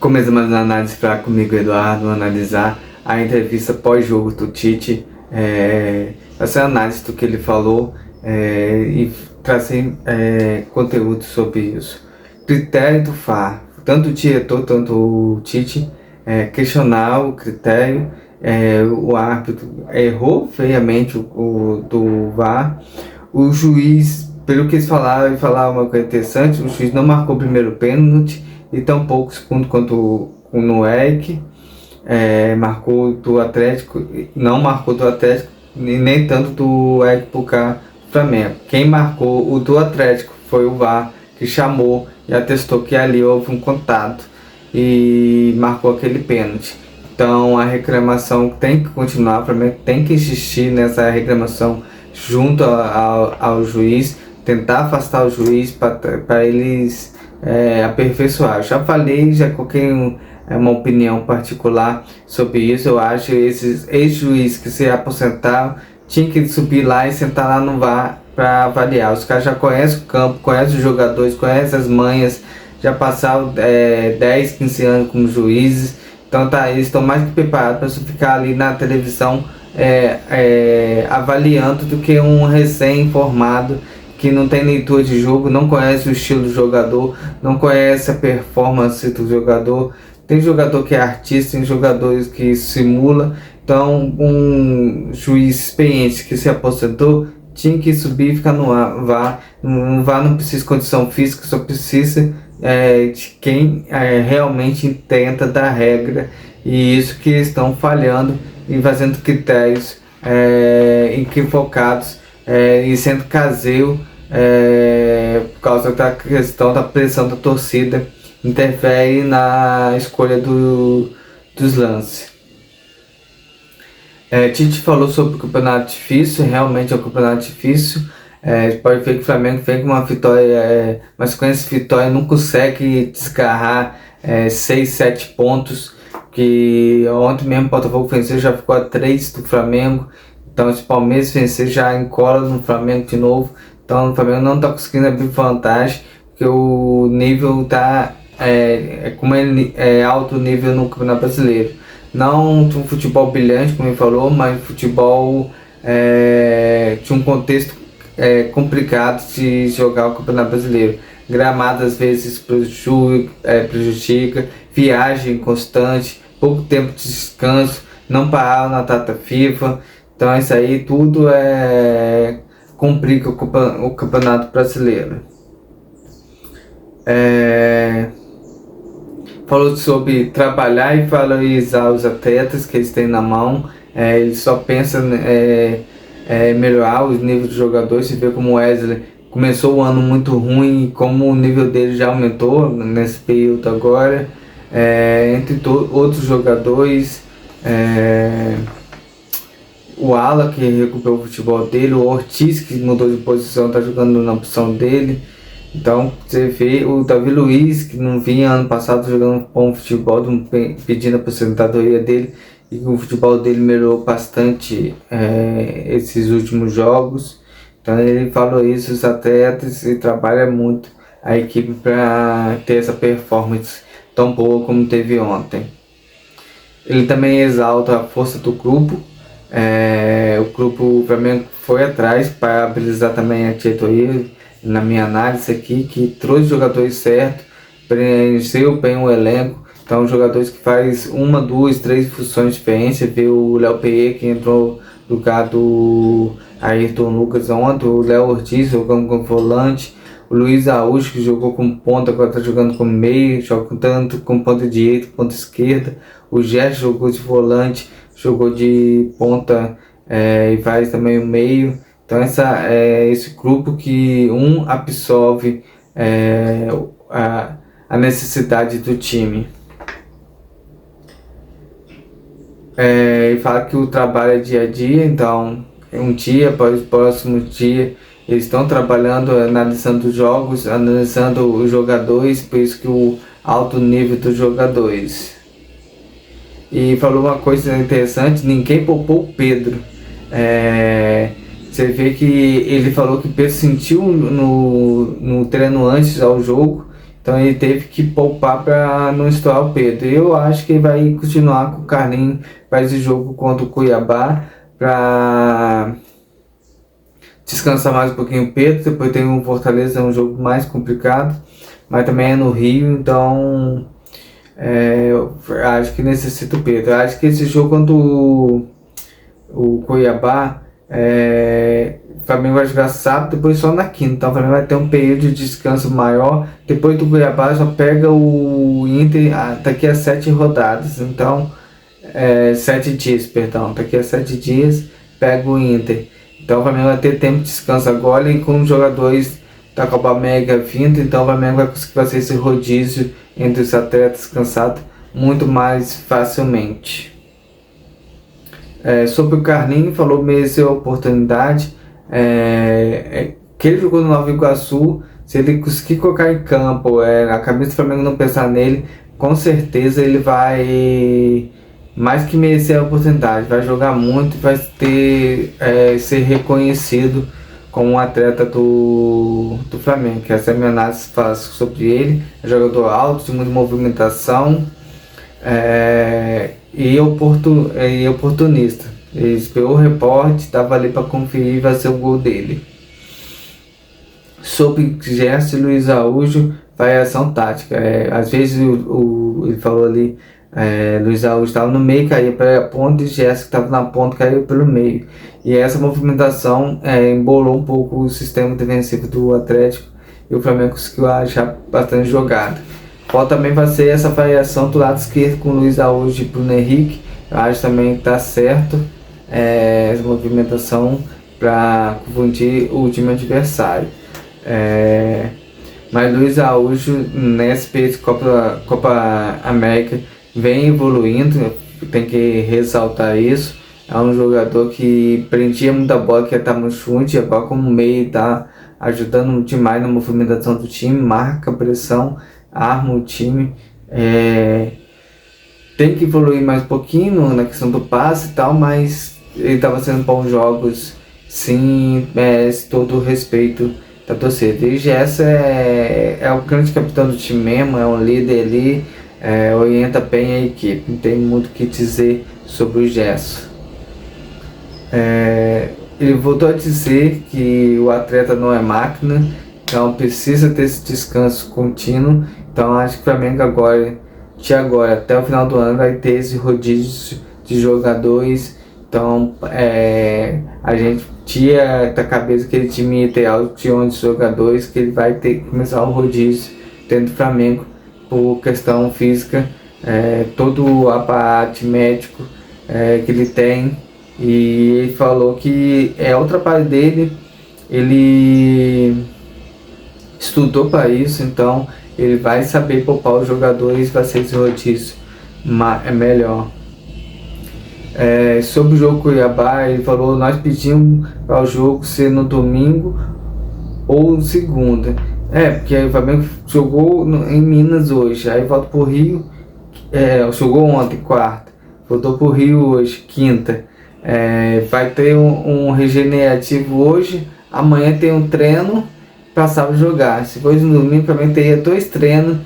Começamos a análise para comigo, Eduardo, analisar a entrevista pós-jogo do Tite, fazer análise do que ele falou e trazer conteúdo sobre isso. Critério do VAR, tanto o diretor, tanto o Tite, questionar o critério, o árbitro errou feiamente o do VAR, o juiz, pelo que eles falaram, e falaram uma coisa interessante, o juiz não marcou o primeiro pênalti, e tão pouco segundo quanto no Eric, marcou do Atlético, não marcou do Atlético, e nem tanto do Eric pro Flamengo. Quem marcou o do Atlético foi o VAR, que chamou e atestou que ali houve um contato e marcou aquele pênalti. Então a reclamação tem que continuar, o Flamengo tem que insistir nessa reclamação junto ao juiz, tentar afastar o juiz para eles aperfeiçoar. Eu já falei, já coloquei uma opinião particular sobre isso. Eu acho que esses ex-juízes que se aposentaram tinham que subir lá e sentar lá no VAR para avaliar. Os caras já conhecem o campo, conhecem os jogadores, conhecem as manhas, já passaram 10, 15 anos como juízes, então eles estão mais que preparados para ficar ali na televisão avaliando do que um recém-formado que não tem leitura de jogo, não conhece o estilo do jogador, não conhece a performance do jogador. Tem jogador que é artista, tem jogadores que simula. Então um juiz experiente que se aposentou tinha que subir e ficar no VAR. No VAR não precisa de condição física, só precisa de quem realmente entenda da regra, e isso que estão falhando e fazendo critérios equivocados e sendo caseiro por causa da questão da pressão da torcida, interfere na escolha dos lances. Tite falou sobre o campeonato difícil, realmente é um campeonato difícil. Pode ver que o Flamengo fez uma vitória, mas com essa vitória não consegue desgarrar 6, 7 pontos, que ontem mesmo o Botafogo venceu, já ficou a 3 do Flamengo. Então se o Palmeiras vencer já encola no Flamengo de novo. Então o Flamengo não está conseguindo abrir vantagem, porque o nível está como alto nível no Campeonato Brasileiro. Não de um futebol brilhante, como ele falou, mas futebol de um contexto complicado de jogar o Campeonato Brasileiro. Gramado às vezes prejudica, viagem constante, pouco tempo de descanso, não parar na data FIFA. Então isso aí tudo complica o Campeonato Brasileiro. Falou sobre trabalhar e valorizar os atletas que eles têm na mão. Ele só pensa melhorar os níveis dos jogadores. Você vê como o Wesley começou o ano muito ruim e como o nível dele já aumentou nesse período agora. Entre outros jogadores, o Ala, que recuperou o futebol dele, o Ortiz, que mudou de posição, está jogando na opção dele. Então você vê o Davi Luiz, que não vinha ano passado jogando bom futebol, pedindo a aposentadoria dele, e o futebol dele melhorou bastante esses últimos jogos. Então ele valoriza os atletas e trabalha muito a equipe para ter essa performance tão boa como teve ontem. Ele também exalta a força do grupo. O grupo Flamengo foi atrás para habilitar também a diretoria, na minha análise aqui, que trouxe jogadores certos, preencheu bem o elenco. Então jogadores que faz 1, 2, 3 funções diferentes. Você vê o Léo Pereira, que entrou no lugar do Ayrton Lucas ontem, o Léo Ortiz jogando como volante, o Luiz Araújo, que jogou como ponta, agora está jogando como meio, jogando tanto como ponta direita, ponta esquerda. O Gerson jogou de volante, jogou de ponta e faz também o meio. Então esse grupo que absorve a necessidade do time. E fala que o trabalho é dia a dia, então um dia após o próximo dia eles estão trabalhando, analisando os jogos, analisando os jogadores, por isso que o alto nível dos jogadores. E falou uma coisa interessante: ninguém poupou o Pedro. Você vê que ele falou que o Pedro sentiu no treino antes ao jogo, então ele teve que poupar para não estourar o Pedro. Eu acho que ele vai continuar com o Carlinhos para esse jogo contra o Cuiabá, para descansar mais um pouquinho o Pedro. Depois tem o Fortaleza, é um jogo mais complicado, mas também é no Rio, então eu acho que necessita o Pedro. Eu acho que esse jogo contra o Cuiabá, o Flamengo vai jogar sábado, depois só na quinta. Então o Flamengo vai ter um período de descanso maior. Depois do Cuiabá só pega o Inter daqui a 7 rodadas. Então, 7 dias, perdão. Daqui a 7 dias pega o Inter. Então o Flamengo vai ter tempo de descanso agora, e com os jogadores da Copa América vindo, então o Flamengo vai conseguir fazer esse rodízio entre os atletas cansados muito mais facilmente. Sobre o Carlinhos, falou mesmo a oportunidade, que ele jogou no Nova Iguaçu. Se ele conseguir colocar em campo, a camisa do Flamengo não pensar nele, com certeza ele vai mais que merecer a oportunidade, vai jogar muito e vai ser reconhecido como um atleta do Flamengo. Que essa é a minha análise faço sobre ele. É jogador alto, de muita movimentação, e oportunista. Ele esperou o repórter, estava ali para conferir e vai ser o gol dele. Sobre Gerson e Luiz Araújo, variação tática. Às vezes ele falou ali, Luiz Araújo estava no meio, caía para a ponta, e Gerson que estava na ponta caiu pelo meio. E essa movimentação embolou um pouco o sistema defensivo do Atlético, e o Flamengo conseguiu achar bastante jogada. Qual também vai ser essa variação do lado esquerdo com o Luiz Araújo e Bruno Henrique. Eu acho também que está certo essa movimentação para confundir o time adversário. Mas Luiz Araújo, nesse período de Copa América, vem evoluindo, tem que ressaltar isso. É um jogador que prendia muita bola, que ia estar no chute, agora como meio está ajudando demais na movimentação do time, marca pressão, arma o time. Tem que evoluir mais um pouquinho na questão do passe e tal, mas ele estava sendo bons jogos, sim, merece todo o respeito da torcida. E Gerson é o grande capitão do time mesmo, é um líder ali, orienta bem a equipe, não tem muito o que dizer sobre o Gerson. Ele voltou a dizer que o atleta não é máquina, então precisa ter esse descanso contínuo. Então acho que o Flamengo agora até o final do ano vai ter esse rodízio de jogadores. Então a gente tinha da cabeça aquele time ideal de 11 jogadores, que ele vai ter que começar o rodízio dentro do Flamengo por questão física, todo o aparato médico que ele tem. E ele falou que é o trabalho dele, ele estudou para isso, então ele vai saber poupar os jogadores, vai ser esse rodízio melhor. Sobre o jogo Cuiabá, ele falou: nós pedimos para o jogo ser no domingo ou segunda. Porque o Flamengo jogou em Minas hoje, aí volta pro Rio, jogou ontem, quarta, voltou pro Rio hoje, quinta. Vai ter um regenerativo hoje, amanhã tem um treino para sábado jogar. Se for no domingo, também teria 2 treinos,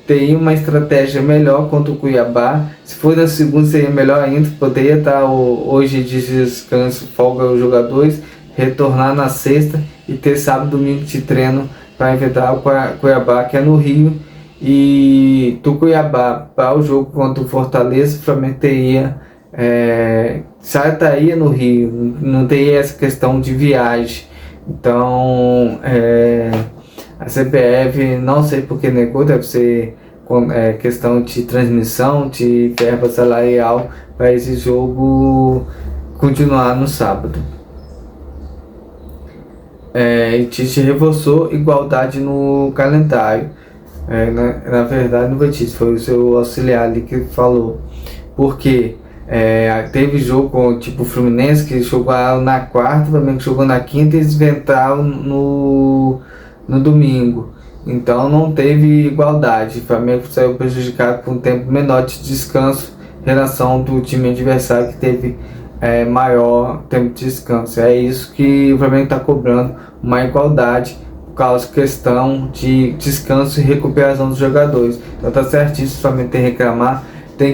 teria uma estratégia melhor contra o Cuiabá. Se for na segunda, seria melhor ainda, poderia estar hoje de descanso, folga os jogadores, retornar na sexta e ter sábado e domingo de treino para enfrentar o Cuiabá, que é no Rio. E do Cuiabá para o jogo contra o Fortaleza, o Flamengo teria estaria no Rio, não teria essa questão de viagem. Então a CBF, não sei porque negou, deve ser questão de transmissão, de verba salarial para esse jogo continuar no sábado. E Tite reforçou igualdade no calendário. Na verdade não foi Tite, foi o seu auxiliar ali que falou. Porque teve jogo com tipo o Fluminense, que jogou na quarta, o Flamengo jogou na quinta, e eles inventaram no domingo. Então não teve igualdade. O Flamengo saiu prejudicado por um tempo menor de descanso em relação do time adversário, que teve maior tempo de descanso. É isso que o Flamengo está cobrando, uma igualdade, por causa da questão de descanso e recuperação dos jogadores. Então tá certinho, se o Flamengo tem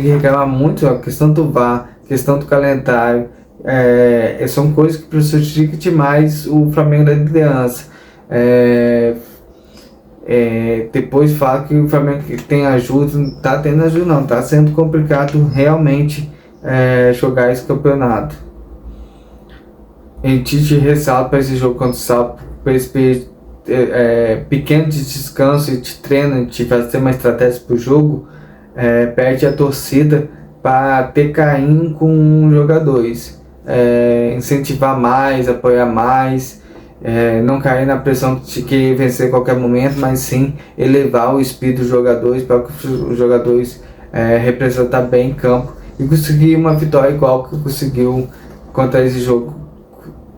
que reclamar muito, a questão do VAR, questão do calendário, são coisas que prejudicam demais o Flamengo da liderança. Depois fala que o Flamengo tem ajuda, não tá tendo ajuda não, tá sendo complicado realmente jogar esse campeonato. E Tite ressalta para esse jogo contra o Salto, para esse pequeno de descanso e de treino, de fazer uma estratégia para o jogo, perde a torcida para ter carinho com os jogadores, incentivar mais, apoiar mais, não cair na pressão de que vencer a qualquer momento, mas sim elevar o espírito dos jogadores para que os jogadores representar bem em campo e conseguir uma vitória igual que conseguiu contra esse jogo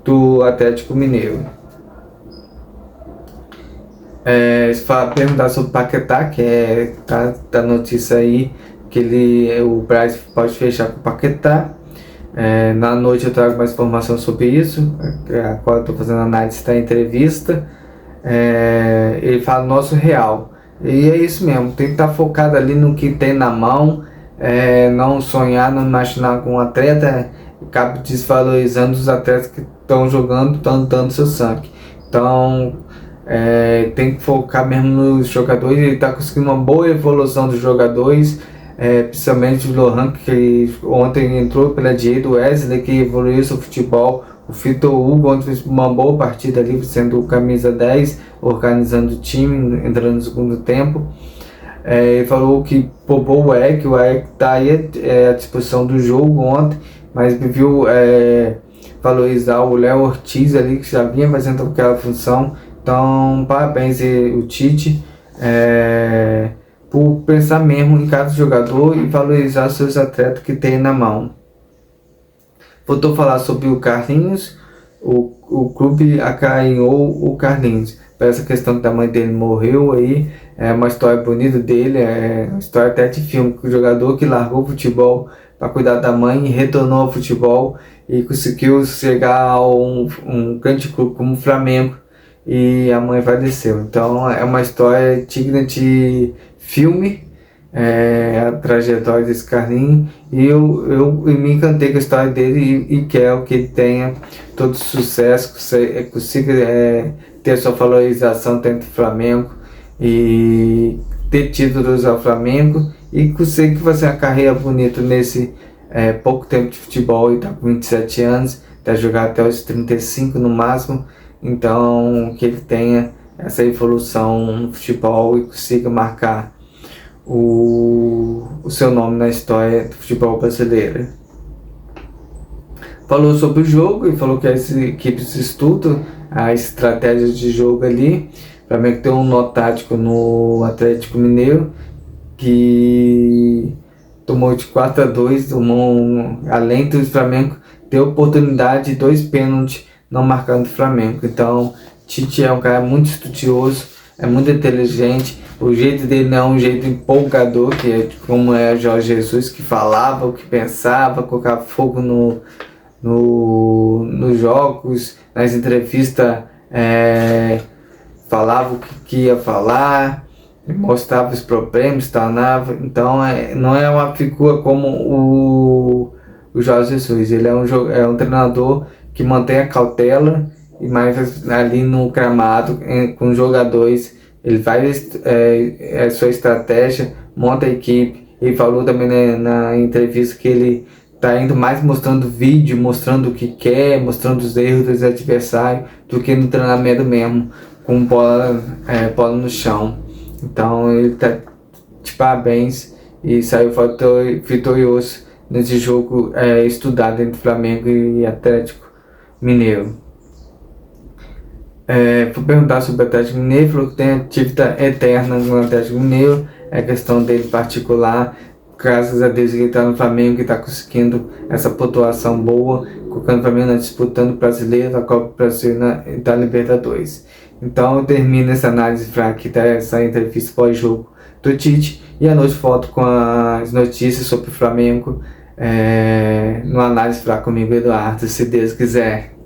do Atlético Mineiro. Se perguntar sobre o Paquetá, que tá notícia aí que o Braz pode fechar com o Paquetá. Na noite eu trago mais informação sobre isso, a qual eu estou fazendo análise da entrevista. Ele fala nosso real, e é isso mesmo, tem que estar focado ali no que tem na mão, não sonhar, não imaginar com um atleta acaba desvalorizando os atletas que estão jogando, estão dando seu sangue. Então tem que focar mesmo nos jogadores. Ele está conseguindo uma boa evolução dos jogadores, principalmente o Lohan, que ontem entrou pela direita, o Wesley, que evoluiu seu futebol, o Vitor Hugo ontem fez uma boa partida ali, sendo o camisa 10, organizando o time, entrando no segundo tempo. Ele falou que poupou o Eric está aí à disposição do jogo ontem, mas viu valorizar o Léo Ortiz ali, que já vinha fazendo aquela função. Então parabéns o Tite por pensar mesmo em cada jogador e valorizar seus atletas que tem na mão. Voltou a falar sobre o Carlinhos. O clube acarinhou o Carlinhos. Por essa questão que a mãe dele morreu aí, é uma história bonita dele, é uma história até de filme, o jogador que largou o futebol para cuidar da mãe e retornou ao futebol e conseguiu chegar a um grande clube como o Flamengo, e a mãe faleceu. Então é uma história digna de filme, a trajetória desse Carlinhos, e eu me encantei com a história dele e quero que ele tenha todo sucesso, consiga ter sua valorização dentro do Flamengo e ter títulos ao Flamengo, e consiga fazer uma carreira bonita nesse pouco tempo de futebol. Ele está com 27 anos, está jogando até os 35 no máximo. Então que ele tenha essa evolução no futebol e consiga marcar o seu nome na história do futebol brasileiro. Falou sobre o jogo e falou que as equipes estudam a estratégia de jogo ali. O Flamengo tem um nó tático no Atlético Mineiro, que tomou de 4-2, além do Flamengo ter oportunidade de 2 pênaltis não marcando o Flamengo. Então Tite é um cara muito estudioso, é muito inteligente. O jeito dele não é um jeito empolgador, que é como é o Jorge Jesus, que falava o que pensava, colocava fogo nos jogos, nas entrevistas, falava o que ia falar, mostrava os problemas, tornava. Então não é uma figura como o Jorge Jesus. Ele é um treinador que mantém a cautela, e mais ali no gramado com os jogadores ele faz a sua estratégia, monta a equipe. Ele falou também na entrevista que ele está indo mais mostrando vídeo, mostrando o que quer, mostrando os erros dos adversários, do que no treinamento mesmo, com bola no chão. Então ele está de parabéns e saiu vitorioso nesse jogo estudado entre Flamengo e Atlético Mineiro. Por perguntar sobre o Atlético Mineiro, falou que tem a dívida eterna no Atlético Mineiro, é questão dele particular. Graças a Deus ele está no Flamengo, que está conseguindo essa pontuação boa, colocando o Flamengo disputando o Brasileiro, a Copa do Brasil e da Libertadores. Então eu termino essa análise fraca, essa entrevista pós-jogo do Tite, e à noite volto com as notícias sobre o Flamengo no análise fraca comigo, Eduardo, se Deus quiser.